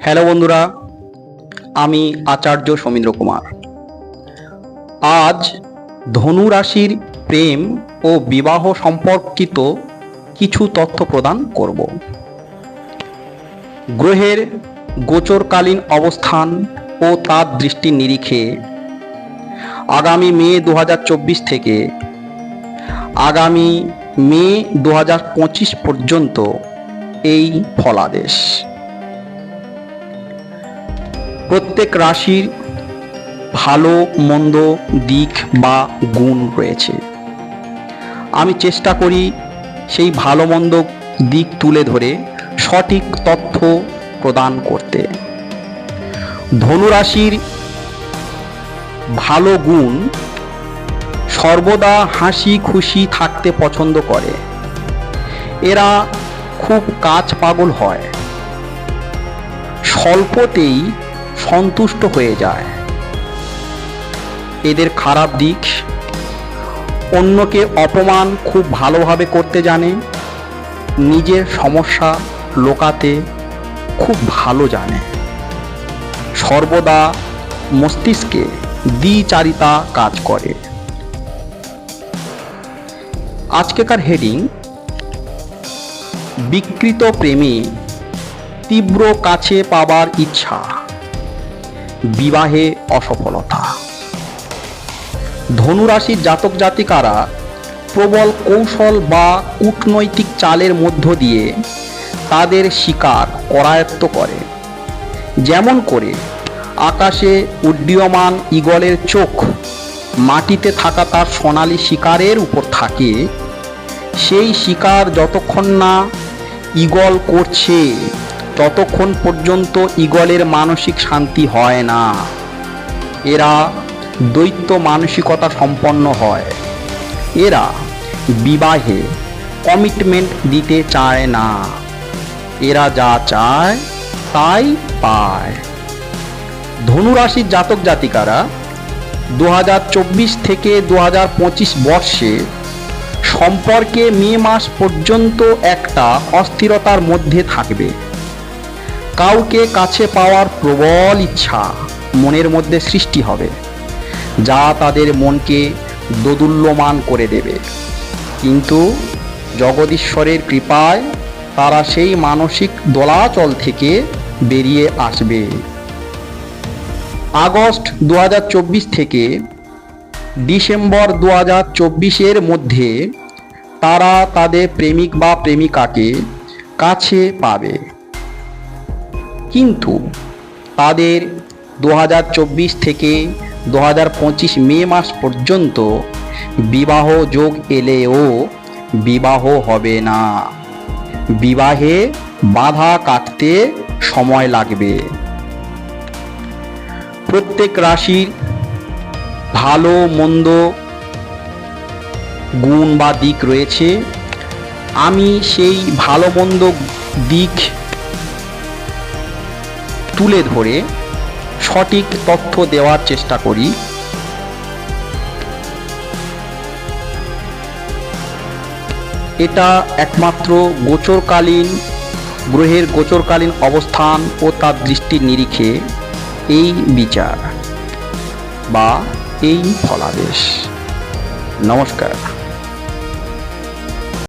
Hello বন্ধুরা, আমি আচার্য সমীন্দ্র কুমার। আজ ধনু রাশির প্রেম ও বিবাহ সম্পর্কিত কিছু তথ্য প্রদান করব। গ্রহের গোচরকালীন অবস্থান ও তার দৃষ্টির নিরিখে আগামী মে 2024 থেকে আগামী মে 2025 পর্যন্ত এই ফলাদেশ। প্রত্যেক রাশির ভালো মন্দ দিক বা গুণ রয়েছে। আমি চেষ্টা করি সেই ভালো মন্দ দিক তুলে ধরে সঠিক তথ্য প্রদান করতে। ধনু রাশির ভালো গুণ: সর্বদা হাসি খুশি থাকতে পছন্দ করে। এরা খুব কাজ পাগল হয়, স্বল্পতেই সন্তুষ্ট হয়ে যায়। এদের খারাপ দিক: অন্যকে অপমান খুব ভালোভাবে করতে জানে, নিজের সমস্যা লোকাতে খুব ভালো জানে, সর্বদা মস্তিষ্কে দ্বিচারিতা কাজ করে। আজকেকার হেডিং: বিকৃত প্রেমে তীব্র কাছে পাবার ইচ্ছা, বিবাহে অসফলতা। ধনুরাশির জাতক জাতিকারা প্রবল কৌশল বা কূটনৈতিক চালের মধ্য দিয়ে তাদের শিকার করায়ত্ত করে। যেমন করে আকাশে উড্ডীয়মান ঈগলের চোখ মাটিতে থাকা তার সোনালি শিকারের উপর থাকে, সেই শিকার যতক্ষণ না ঈগল করছে ততক্ষণ পর্যন্ত ঈগলের মানসিক শান্তি হয় না। এরা দ্বৈত মানসিকতা সম্পন্ন হয়। এরা বিবাহে কমিটমেন্ট দিতে চায় না। এরা যা চায় তাই পায়। ধনুরাশির জাতক জাতিকারা 2024 থেকে 2025 বর্ষে সম্পর্কে মে মাস পর্যন্ত একটা অস্থিরতার মধ্যে থাকবে। কাউকে কাছে পাওয়ার প্রবল ইচ্ছা মনের মধ্যে সৃষ্টি হবে, যা তাদের মনকে দোদুল্যমান করে দেবে। কিন্তু জগদীশ্বরের কৃপায় তারা সেই মানসিক দোলাচল থেকে বেরিয়ে আসবে। আগস্ট 2024 থেকে ডিসেম্বর 2024 মধ্যে তারা তাদের প্রেমিক বা প্রেমিকাকে কাছে পাবে। কিন্তু তাদের 2024 থেকে 2025 মে মাস পর্যন্ত বিবাহ যোগ এলেও বিবাহ হবে না। বিবাহে বাধা কাটতে সময় লাগবে। প্রত্যেক রাশির ভালো মন্দ গুণ বা দিক রয়েছে। আমি সেই ভালো মন্দ দিক তুলে ধরে সঠিক তথ্য দেওয়ার চেষ্টা করি। এটা একমাত্র গ্রহের গোচরকালীন অবস্থান ও তার দৃষ্টির নিরিখে এই বিচার বা এই ফলাদেশ। নমস্কার।